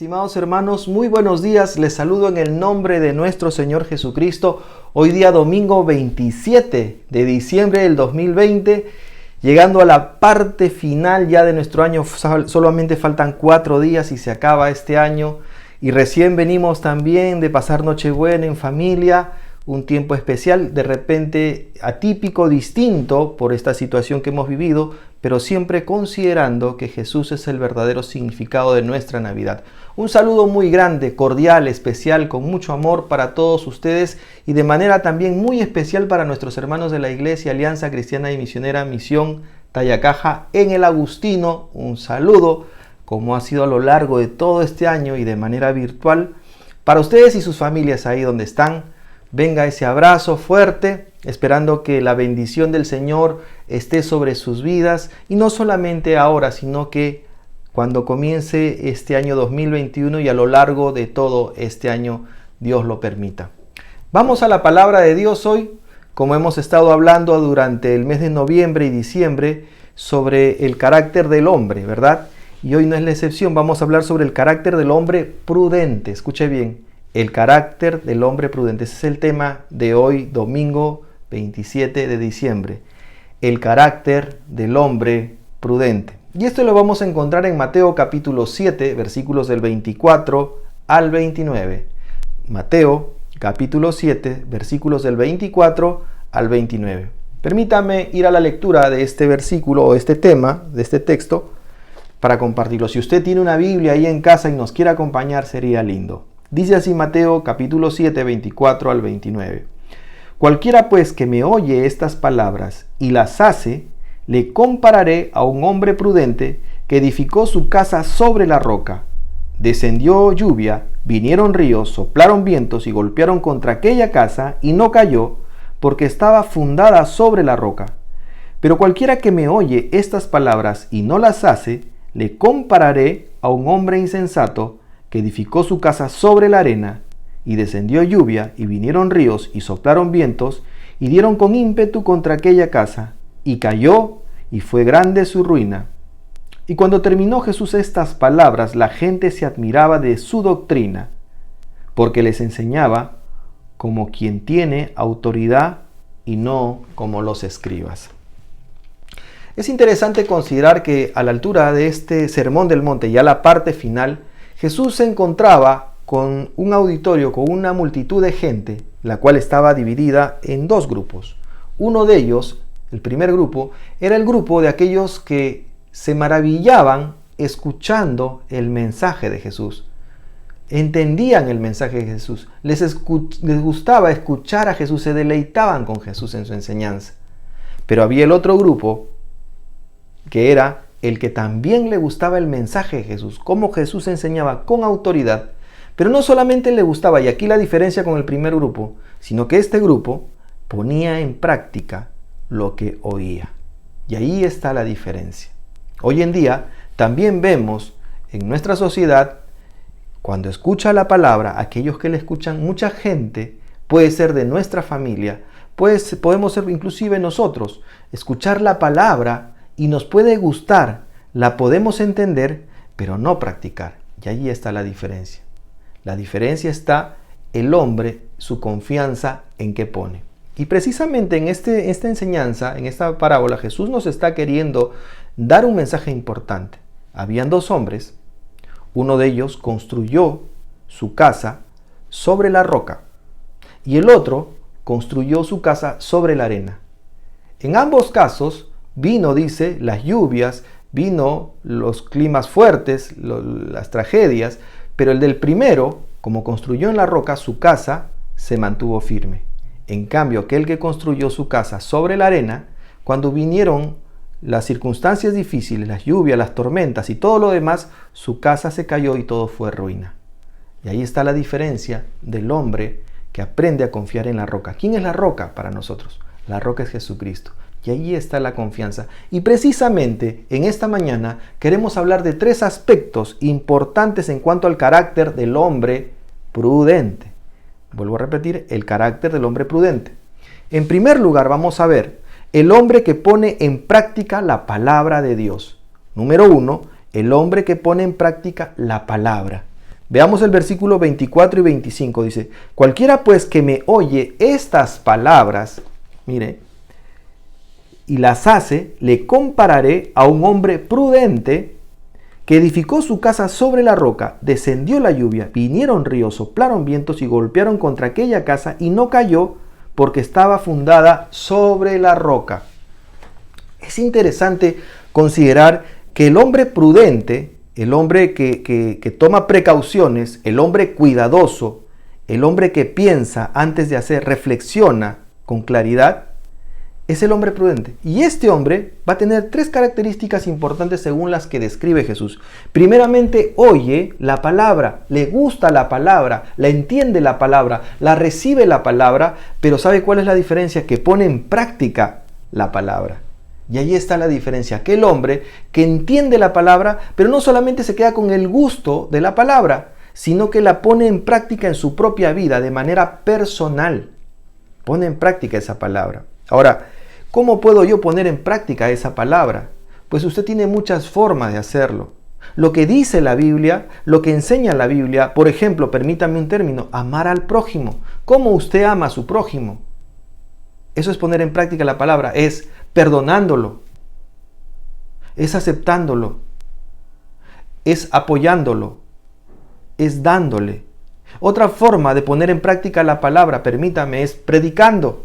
Estimados hermanos, muy buenos días. Les saludo en el nombre de nuestro Señor Jesucristo. Hoy día domingo 27 de diciembre del 2020, llegando a la parte final ya de nuestro año. Solamente faltan 4 días y se acaba este año. Y recién venimos también de pasar Nochebuena en familia, un tiempo especial, de repente atípico, distinto por esta situación que hemos vivido, pero siempre considerando que Jesús es el verdadero significado de nuestra Navidad. Un saludo muy grande, cordial, especial, con mucho amor para todos ustedes y de manera también muy especial para nuestros hermanos de la Iglesia Alianza Cristiana y Misionera Misión Tayacaja en el Agustino. Un saludo, como ha sido a lo largo de todo este año y de manera virtual, para ustedes y sus familias ahí donde están. Venga ese abrazo fuerte, esperando que la bendición del Señor esté sobre sus vidas, y no solamente ahora, sino que cuando comience este año 2021 y a lo largo de todo este año, Dios lo permita. Vamos a la palabra de Dios hoy, como hemos estado hablando durante el mes de noviembre y diciembre, sobre el carácter del hombre, ¿verdad? Y hoy no es la excepción, vamos a hablar sobre el carácter del hombre prudente. Escuche bien. El carácter del hombre prudente. Ese es el tema de hoy, domingo 27 de diciembre. El carácter del hombre prudente. Y esto lo vamos a encontrar en Mateo capítulo 7, versículos del 24 al 29. Mateo capítulo 7, versículos del 24 al 29. Permítame ir a la lectura de este versículo o este tema, de este texto, para compartirlo. Si usted tiene una Biblia ahí en casa y nos quiere acompañar, sería lindo. Dice así Mateo capítulo 7, 24 al 29. Cualquiera pues que me oye estas palabras y las hace, le compararé a un hombre prudente que edificó su casa sobre la roca. Descendió lluvia, vinieron ríos, soplaron vientos y golpearon contra aquella casa y no cayó, porque estaba fundada sobre la roca. Pero cualquiera que me oye estas palabras y no las hace, le compararé a un hombre insensato que edificó su casa sobre la arena, y descendió lluvia, y vinieron ríos, y soplaron vientos, y dieron con ímpetu contra aquella casa, y cayó, y fue grande su ruina. Y cuando terminó Jesús estas palabras, la gente se admiraba de su doctrina, porque les enseñaba como quien tiene autoridad, y no como los escribas. Es interesante considerar que a la altura de este Sermón del Monte, ya la parte final, Jesús se encontraba con un auditorio, con una multitud de gente, la cual estaba dividida en 2 grupos. Uno de ellos, el primer grupo, era el grupo de aquellos que se maravillaban escuchando el mensaje de Jesús. Entendían el mensaje de Jesús, les gustaba escuchar a Jesús, se deleitaban con Jesús en su enseñanza. Pero había el otro grupo, que era el que también le gustaba el mensaje de Jesús, cómo Jesús enseñaba con autoridad, pero no solamente le gustaba, y aquí la diferencia con el primer grupo, sino que este grupo ponía en práctica lo que oía. Y ahí está la diferencia. Hoy en día también vemos en nuestra sociedad, cuando escucha la palabra, aquellos que le escuchan, mucha gente, puede ser de nuestra familia, podemos ser inclusive nosotros, escuchar la palabra y nos puede gustar, la podemos entender, pero no practicar. Y ahí está la diferencia. La diferencia está el hombre, su confianza en qué pone. Y precisamente en esta enseñanza, en esta parábola, Jesús nos está queriendo dar un mensaje importante. Habían 2 hombres, uno de ellos construyó su casa sobre la roca y el otro construyó su casa sobre la arena. En ambos casos, vino, dice, las lluvias, vino los climas fuertes, las tragedias, pero el del primero, como construyó en la roca, su casa se mantuvo firme. En cambio, aquel que construyó su casa sobre la arena, cuando vinieron las circunstancias difíciles, las lluvias, las tormentas y todo lo demás, su casa se cayó y todo fue ruina. Y ahí está la diferencia del hombre que aprende a confiar en la roca. ¿Quién es la roca para nosotros? La roca es Jesucristo. Y ahí está la confianza. Y precisamente en esta mañana queremos hablar de 3 aspectos importantes en cuanto al carácter del hombre prudente. Vuelvo a repetir, el carácter del hombre prudente. En primer lugar, vamos a ver el hombre que pone en práctica la palabra de Dios. Número 1, el hombre que pone en práctica la palabra. Veamos el versículo 24 y 25. Dice, cualquiera pues que me oye estas palabras, mire, y las hace, le compararé a un hombre prudente que edificó su casa sobre la roca. Descendió la lluvia, vinieron ríos, soplaron vientos y golpearon contra aquella casa y no cayó porque estaba fundada sobre la roca. Es interesante considerar que el hombre prudente, el hombre que toma precauciones, el hombre cuidadoso, el hombre que piensa antes de hacer, reflexiona con claridad, es el hombre prudente. Y este hombre va a tener tres características importantes según las que describe Jesús. Primeramente, oye la palabra, le gusta la palabra, la entiende la palabra, la recibe la palabra, pero ¿sabe cuál es la diferencia? Que pone en práctica la palabra. Y ahí está la diferencia. Aquel hombre que entiende la palabra, pero no solamente se queda con el gusto de la palabra, sino que la pone en práctica en su propia vida de manera personal. Pone en práctica esa palabra. Ahora, ¿cómo puedo yo poner en práctica esa palabra? Pues usted tiene muchas formas de hacerlo. Lo que dice la Biblia, lo que enseña la Biblia, por ejemplo, permítame un término, amar al prójimo. ¿Cómo usted ama a su prójimo? Eso es poner en práctica la palabra, es perdonándolo, es aceptándolo, es apoyándolo, es dándole. Otra forma de poner en práctica la palabra, permítame, es predicando,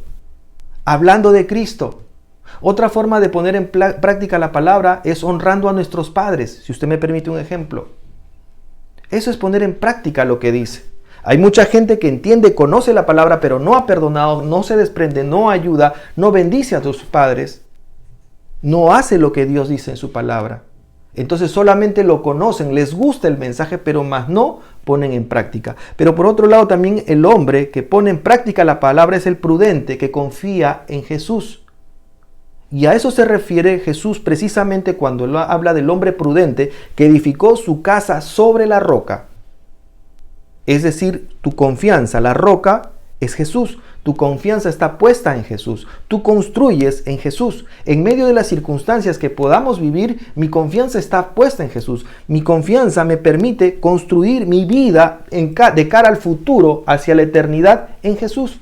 hablando de Cristo. Otra forma de poner en práctica la palabra es honrando a nuestros padres, si usted me permite un ejemplo. Eso es poner en práctica lo que dice. Hay mucha gente que entiende, conoce la palabra, pero no ha perdonado, no se desprende, no ayuda, no bendice a sus padres, no hace lo que Dios dice en su palabra. Entonces solamente lo conocen, les gusta el mensaje, pero más no ponen en práctica. Pero por otro lado también el hombre que pone en práctica la palabra es el prudente, que confía en Jesús. Y a eso se refiere Jesús precisamente cuando habla del hombre prudente que edificó su casa sobre la roca. Es decir, tu confianza, la roca es Jesús. Tu confianza está puesta en Jesús. Tú construyes en Jesús. En medio de las circunstancias que podamos vivir, mi confianza está puesta en Jesús. Mi confianza me permite construir mi vida de cara al futuro, hacia la eternidad, en Jesús.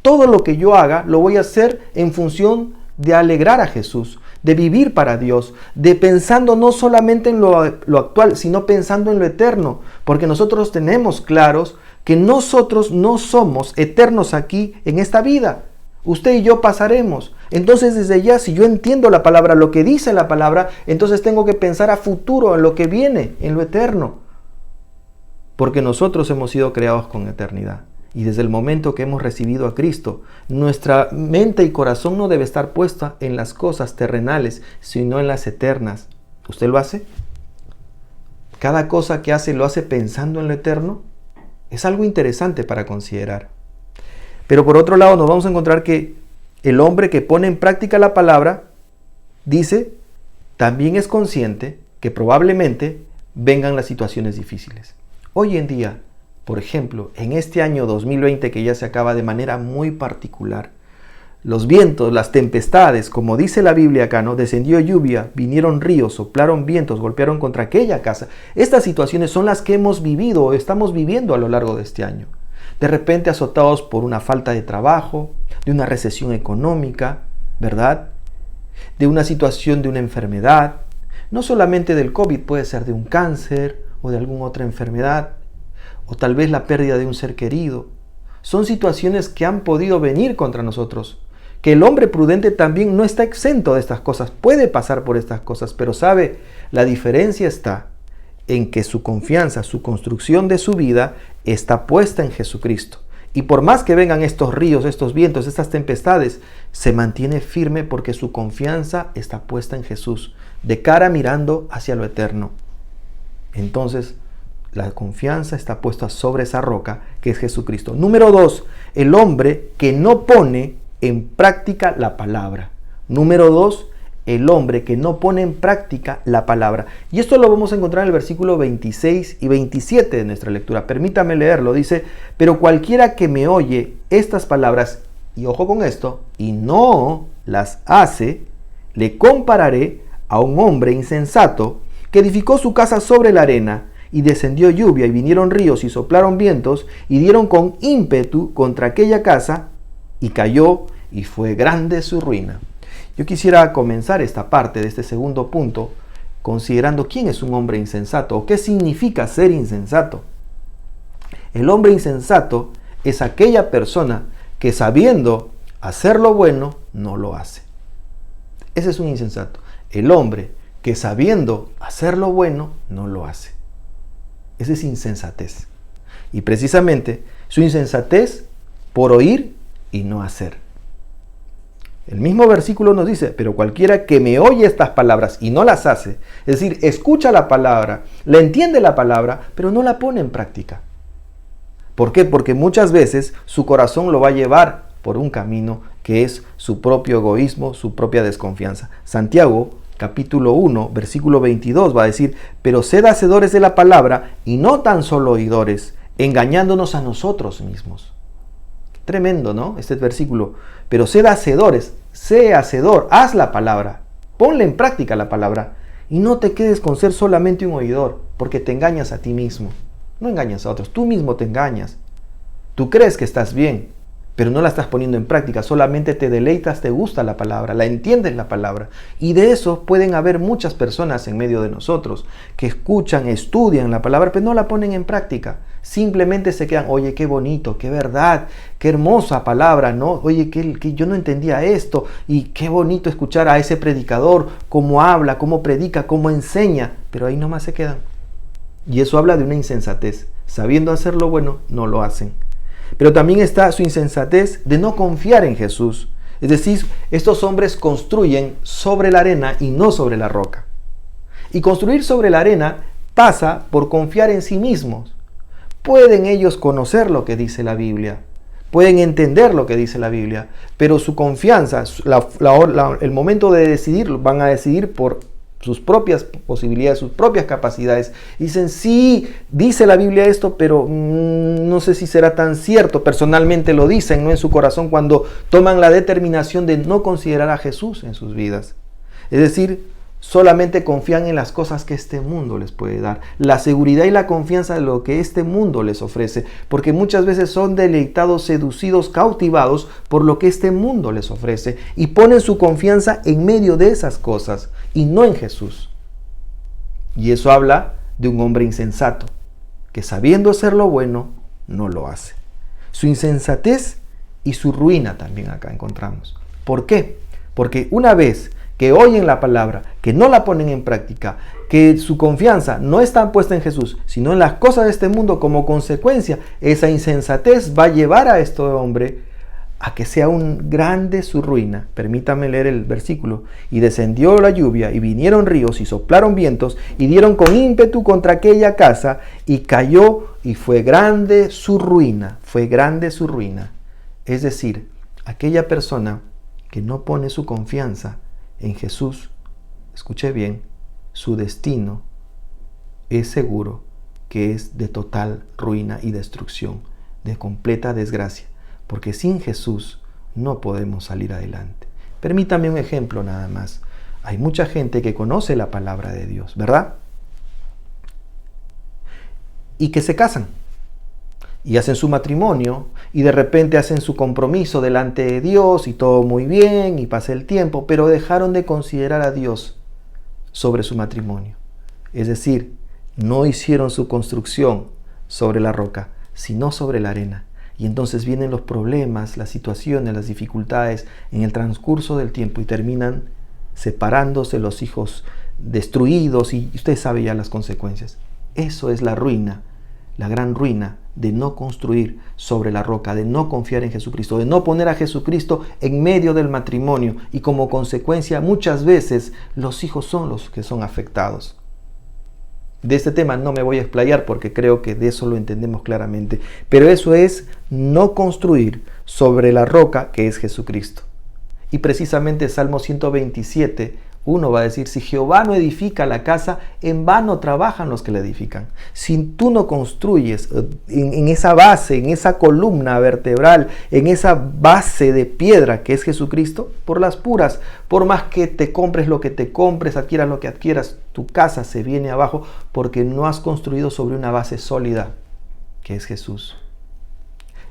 Todo lo que yo haga lo voy a hacer en función de alegrar a Jesús, de vivir para Dios, de pensando no solamente en lo actual, sino pensando en lo eterno, porque nosotros tenemos claros que nosotros no somos eternos aquí en esta vida. Usted y yo pasaremos. Entonces desde ya, si yo entiendo la palabra, lo que dice la palabra, entonces tengo que pensar a futuro, en lo que viene, en lo eterno, porque nosotros hemos sido creados con eternidad. Y desde el momento que hemos recibido a Cristo, nuestra mente y corazón no debe estar puesta en las cosas terrenales, sino en las eternas. ¿Usted lo hace? Cada cosa que hace, ¿lo hace pensando en lo eterno? Es algo interesante para considerar. Pero por otro lado nos vamos a encontrar que el hombre que pone en práctica la palabra, dice, también es consciente que probablemente vengan las situaciones difíciles. Hoy en día, por ejemplo, en este año 2020 que ya se acaba de manera muy particular, los vientos, las tempestades, como dice la Biblia acá, ¿no? Descendió lluvia, vinieron ríos, soplaron vientos, golpearon contra aquella casa. Estas situaciones son las que hemos vivido o estamos viviendo a lo largo de este año. De repente azotados por una falta de trabajo, de una recesión económica, ¿verdad? De una situación de una enfermedad. No solamente del COVID, puede ser de un cáncer o de alguna otra enfermedad, o tal vez la pérdida de un ser querido. Son situaciones que han podido venir contra nosotros, que el hombre prudente también no está exento de estas cosas, puede pasar por estas cosas, pero sabe, la diferencia está en que su confianza, su construcción de su vida está puesta en Jesucristo. Y por más que vengan estos ríos, estos vientos, estas tempestades, se mantiene firme porque su confianza está puesta en Jesús, de cara mirando hacia lo eterno. Entonces, la confianza está puesta sobre esa roca que es Jesucristo. Número 2, el hombre que no pone en práctica la palabra. Número 2, el hombre que no pone en práctica la palabra. Y esto lo vamos a encontrar en el versículo 26 y 27 de nuestra lectura. Permítame leerlo. Dice, pero cualquiera que me oye estas palabras, y ojo con esto, y no las hace, le compararé a un hombre insensato que edificó su casa sobre la arena. y descendió lluvia, y vinieron ríos, y soplaron vientos, y dieron con ímpetu contra aquella casa, y cayó, y fue grande su ruina. Yo quisiera comenzar esta parte de este segundo punto considerando quién es un hombre insensato o qué significa ser insensato. El hombre insensato es aquella persona que sabiendo hacer lo bueno no lo hace. Ese es un insensato. El hombre que sabiendo hacer lo bueno no lo hace. Esa es insensatez. Y precisamente su insensatez por oír y no hacer. El mismo versículo nos dice, pero cualquiera que me oye estas palabras y no las hace, es decir, escucha la palabra, le entiende la palabra, pero no la pone en práctica. ¿Por qué? Porque muchas veces su corazón lo va a llevar por un camino que es su propio egoísmo, su propia desconfianza. Santiago, capítulo 1, versículo 22 va a decir, pero sed hacedores de la palabra y no tan solo oidores, engañándonos a nosotros mismos. Tremendo, ¿no? Este versículo. Pero sed hacedores, sé hacedor, haz la palabra, ponle en práctica la palabra y no te quedes con ser solamente un oidor, porque te engañas a ti mismo. No engañas a otros, tú mismo te engañas. Tú crees que estás bien, pero no la estás poniendo en práctica, solamente te deleitas, te gusta la palabra, la entiendes la palabra. Y de eso pueden haber muchas personas en medio de nosotros que escuchan, estudian la palabra, pero no la ponen en práctica. Simplemente se quedan, oye, qué bonito, qué verdad, qué hermosa palabra, ¿no? Oye, que yo no entendía esto, y qué bonito escuchar a ese predicador, cómo habla, cómo predica, cómo enseña, pero ahí nomás se quedan. Y eso habla de una insensatez. Sabiendo hacer lo bueno, no lo hacen. Pero también está su insensatez de no confiar en Jesús. Es decir, estos hombres construyen sobre la arena y no sobre la roca. Y construir sobre la arena pasa por confiar en sí mismos. Pueden ellos conocer lo que dice la Biblia, pueden entender lo que dice la Biblia, pero su confianza, el momento de decidir, van a decidir por sus propias posibilidades, sus propias capacidades. Dicen, sí, dice la Biblia esto, pero no sé si será tan cierto. Personalmente lo dicen, ¿no? En su corazón, cuando toman la determinación de no considerar a Jesús en sus vidas. Es decir, solamente confían en las cosas que este mundo les puede dar, la seguridad y la confianza de lo que este mundo les ofrece, porque muchas veces son deleitados, seducidos, cautivados por lo que este mundo les ofrece y ponen su confianza en medio de esas cosas y no en Jesús. Y eso habla de un hombre insensato, que sabiendo hacer lo bueno, no lo hace. Su insensatez y su ruina también acá encontramos. ¿Por qué? Porque una vez que oyen la palabra, que no la ponen en práctica, que su confianza no está puesta en Jesús, sino en las cosas de este mundo, como consecuencia, esa insensatez va a llevar a este hombre a que sea un grande su ruina. Permítame leer el versículo. Y descendió la lluvia, y vinieron ríos, y soplaron vientos, y dieron con ímpetu contra aquella casa, y cayó, y fue grande su ruina. Fue grande su ruina. Es decir, aquella persona que no pone su confianza en Jesús, escuche bien, su destino es seguro que es de total ruina y destrucción, de completa desgracia, porque sin Jesús no podemos salir adelante. Permítame un ejemplo nada más. Hay mucha gente que conoce la palabra de Dios, ¿verdad? Y que se casan y hacen su matrimonio y de repente hacen su compromiso delante de Dios y todo muy bien y pasa el tiempo, pero dejaron de considerar a Dios sobre su matrimonio. Es decir, no hicieron su construcción sobre la roca, sino sobre la arena. Y entonces vienen los problemas, las situaciones, las dificultades en el transcurso del tiempo y terminan separándose, los hijos destruidos, y usted sabe ya las consecuencias. Eso es la ruina, la gran ruina de no construir sobre la roca, de no confiar en Jesucristo, de no poner a Jesucristo en medio del matrimonio, y como consecuencia muchas veces los hijos son los que son afectados. De este tema no me voy a explayar porque creo que de eso lo entendemos claramente, pero eso es no construir sobre la roca que es Jesucristo. Y precisamente Salmo 127 Uno va a decir, si Jehová no edifica la casa, en vano trabajan los que la edifican. Si tú no construyes en esa base, en esa columna vertebral, en esa base de piedra que es Jesucristo, por las puras, por más que te compres lo que te compres, adquieras lo que adquieras, tu casa se viene abajo porque no has construido sobre una base sólida, que es Jesús.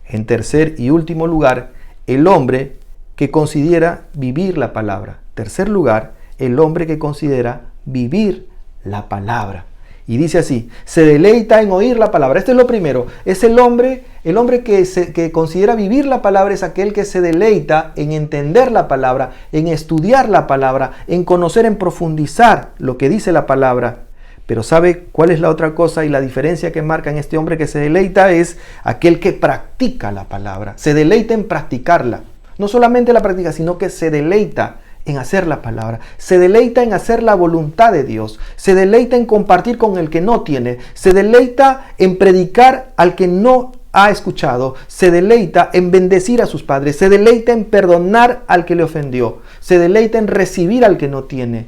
En tercer y último lugar, el hombre que considera vivir la palabra. Tercer lugar, el hombre que considera vivir la palabra. Y dice así, se deleita en oír la palabra. Este es lo primero. Es el hombre que considera vivir la palabra, es aquel que se deleita en entender la palabra, en estudiar la palabra, en conocer, en profundizar lo que dice la palabra. Pero ¿sabe cuál es la otra cosa y la diferencia que marca en este hombre que se deleita? Es aquel que practica la palabra. Se deleita en practicarla. No solamente la práctica, sino que se deleita en hacer la palabra, se deleita en hacer la voluntad de Dios, se deleita en compartir con el que no tiene, se deleita en predicar al que no ha escuchado, se deleita en bendecir a sus padres, se deleita en perdonar al que le ofendió, se deleita en recibir al que no tiene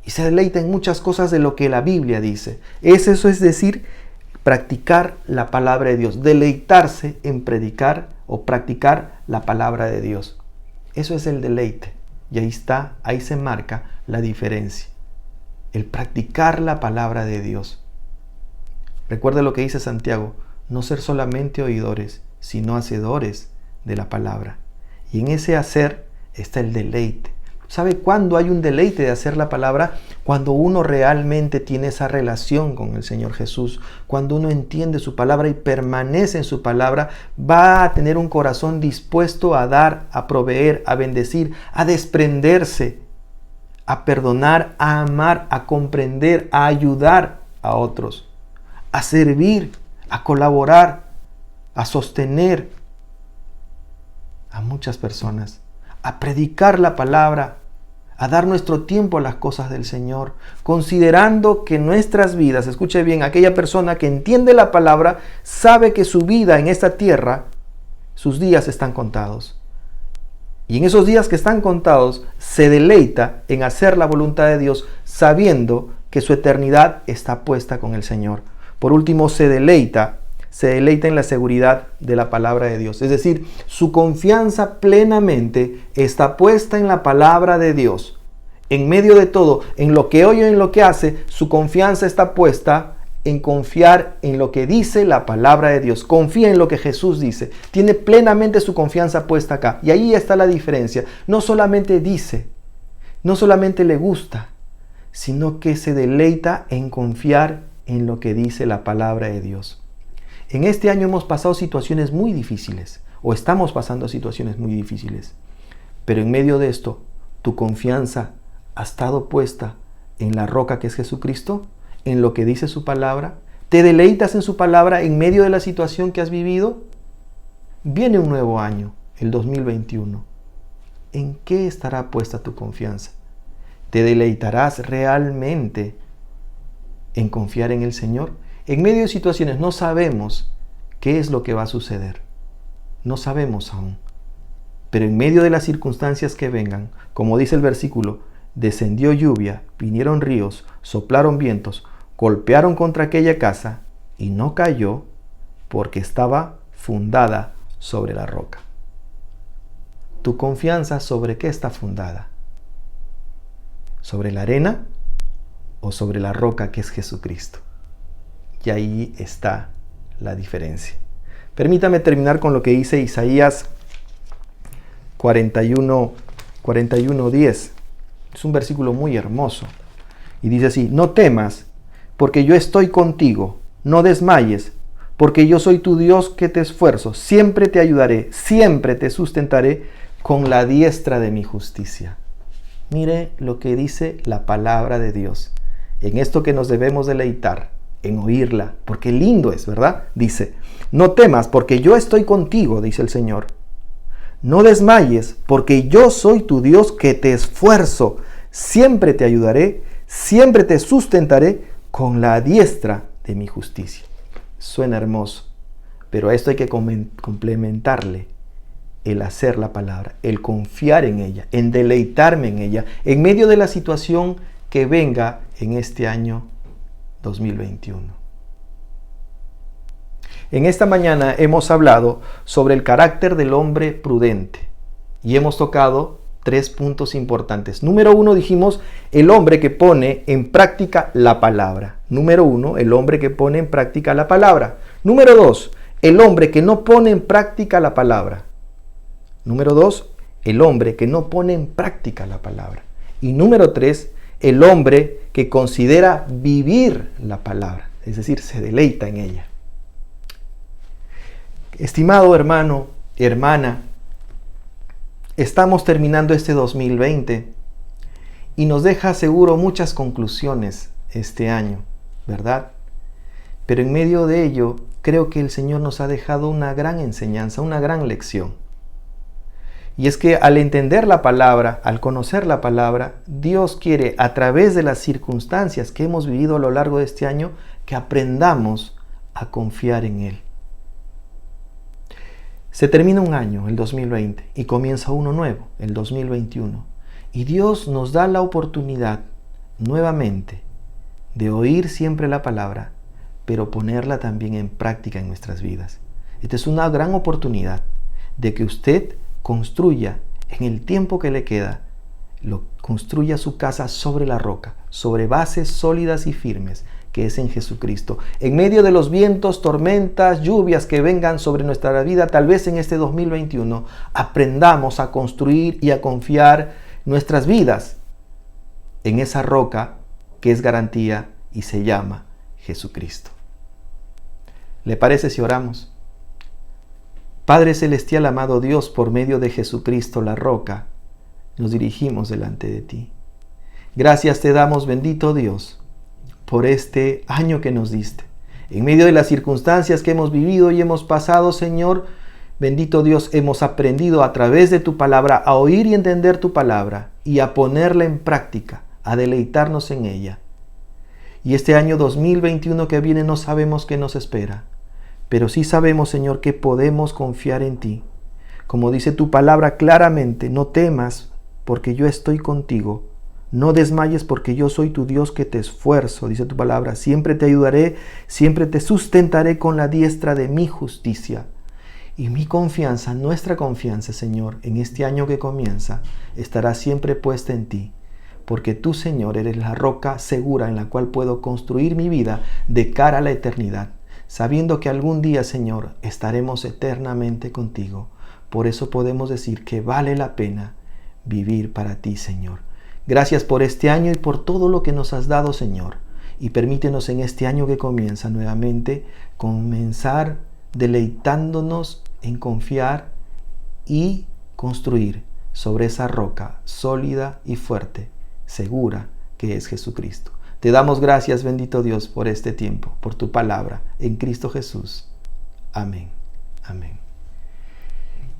y se deleita en muchas cosas de lo que la Biblia dice. Eso es decir, practicar la palabra de Dios, deleitarse en predicar o practicar la palabra de Dios. Eso es el deleite. Y ahí se marca la diferencia. El practicar la palabra de Dios. Recuerda lo que dice Santiago, no ser solamente oidores, sino hacedores de la palabra. Y en ese hacer está el deleite. ¿Sabe cuándo hay un deleite de hacer la palabra? Cuando uno realmente tiene esa relación con el Señor Jesús, cuando uno entiende su palabra y permanece en su palabra, va a tener un corazón dispuesto a dar, a proveer, a bendecir, a desprenderse, a perdonar, a amar, a comprender, a ayudar a otros, a servir, a colaborar, a sostener a muchas personas, a predicar la palabra, a dar nuestro tiempo a las cosas del Señor, considerando que nuestras vidas, escuche bien, aquella persona que entiende la palabra, sabe que su vida en esta tierra, sus días están contados. Y en esos días que están contados, se deleita en hacer la voluntad de Dios, sabiendo que su eternidad está puesta con el Señor. Por último, se deleita en la seguridad de la palabra de Dios. Es decir, su confianza plenamente está puesta en la palabra de Dios. En medio de todo, en lo que oye o en lo que hace, su confianza está puesta en confiar en lo que dice la palabra de Dios. Confía en lo que Jesús dice. Tiene plenamente su confianza puesta acá. Y ahí está la diferencia. No solamente dice, no solamente le gusta, sino que se deleita en confiar en lo que dice la palabra de Dios. En este año hemos pasado situaciones muy difíciles, o estamos pasando situaciones muy difíciles, pero en medio de esto, ¿tu confianza ha estado puesta en la roca que es Jesucristo? ¿En lo que dice su palabra? ¿Te deleitas en su palabra en medio de la situación que has vivido? Viene un nuevo año, el 2021. ¿En qué estará puesta tu confianza? ¿Te deleitarás realmente en confiar en el Señor? En medio de situaciones no sabemos qué es lo que va a suceder. No sabemos aún. Pero en medio de las circunstancias que vengan, como dice el versículo, descendió lluvia, vinieron ríos, soplaron vientos, golpearon contra aquella casa y no cayó porque estaba fundada sobre la roca. ¿Tu confianza sobre qué está fundada? ¿Sobre la arena o sobre la roca que es Jesucristo? Y ahí está la diferencia. Permítame terminar con lo que dice Isaías 41:10. Es un versículo muy hermoso. Y dice así, no temas, porque yo estoy contigo. No desmayes, porque yo soy tu Dios que te esfuerzo. Siempre te ayudaré, siempre te sustentaré con la diestra de mi justicia. Mire lo que dice la palabra de Dios. En esto que nos debemos deleitar, en oírla, porque lindo es, ¿verdad? Dice, no temas, porque yo estoy contigo, dice el Señor. No desmayes, porque yo soy tu Dios que te esfuerzo. Siempre te ayudaré, siempre te sustentaré con la diestra de mi justicia. Suena hermoso, pero a esto hay que complementarle el hacer la palabra, el confiar en ella, en deleitarme en ella, en medio de la situación que venga en este año 2021. En esta mañana hemos hablado sobre el carácter del hombre prudente y hemos tocado 3 puntos importantes. Número 1, dijimos, el hombre que pone en práctica la palabra. Número 1, el hombre que pone en práctica la palabra. Número 2, el hombre que no pone en práctica la palabra. Número 2, el hombre que no pone en práctica la palabra. Y número 3, el hombre que considera vivir la palabra, es decir, se deleita en ella. Estimado hermano, hermana, estamos terminando este 2020 y nos deja seguro muchas conclusiones este año, ¿verdad? Pero en medio de ello, creo que el Señor nos ha dejado una gran enseñanza, una gran lección. Y es que al entender la palabra, al conocer la palabra, Dios quiere, a través de las circunstancias que hemos vivido a lo largo de este año, que aprendamos a confiar en Él. Se termina un año, el 2020, y comienza uno nuevo, el 2021. Y Dios nos da la oportunidad, nuevamente, de oír siempre la palabra, pero ponerla también en práctica en nuestras vidas. Esta es una gran oportunidad de que usted construya en el tiempo que le queda, construya su casa sobre la roca, sobre bases sólidas y firmes, que es en Jesucristo. En medio de los vientos, tormentas, lluvias que vengan sobre nuestra vida, tal vez en este 2021, aprendamos a construir y a confiar nuestras vidas en esa roca que es garantía y se llama Jesucristo. ¿Le parece si oramos? Padre Celestial, amado Dios, por medio de Jesucristo la roca, nos dirigimos delante de ti. Gracias te damos, bendito Dios, por este año que nos diste. En medio de las circunstancias que hemos vivido y hemos pasado, Señor, bendito Dios, hemos aprendido a través de tu palabra a oír y entender tu palabra y a ponerla en práctica, a deleitarnos en ella. Y este año 2021 que viene no sabemos qué nos espera. Pero sí sabemos, Señor, que podemos confiar en ti. Como dice tu palabra claramente, no temas porque yo estoy contigo. No desmayes porque yo soy tu Dios que te esfuerzo, dice tu palabra. Siempre te ayudaré, siempre te sustentaré con la diestra de mi justicia. Y mi confianza, nuestra confianza, Señor, en este año que comienza, estará siempre puesta en ti. Porque tú, Señor, eres la roca segura en la cual puedo construir mi vida de cara a la eternidad, sabiendo que algún día, Señor, estaremos eternamente contigo. Por eso podemos decir que vale la pena vivir para ti, Señor. Gracias por este año y por todo lo que nos has dado, Señor. Y permítenos en este año que comienza nuevamente, comenzar deleitándonos en confiar y construir sobre esa roca sólida y fuerte, segura, que es Jesucristo. Te damos gracias, bendito Dios, por este tiempo, por tu palabra, en Cristo Jesús. Amén. Amén.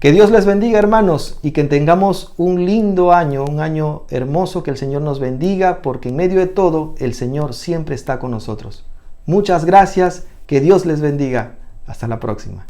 Que Dios les bendiga, hermanos, y que tengamos un lindo año, un año hermoso, que el Señor nos bendiga, porque en medio de todo, el Señor siempre está con nosotros. Muchas gracias, que Dios les bendiga. Hasta la próxima.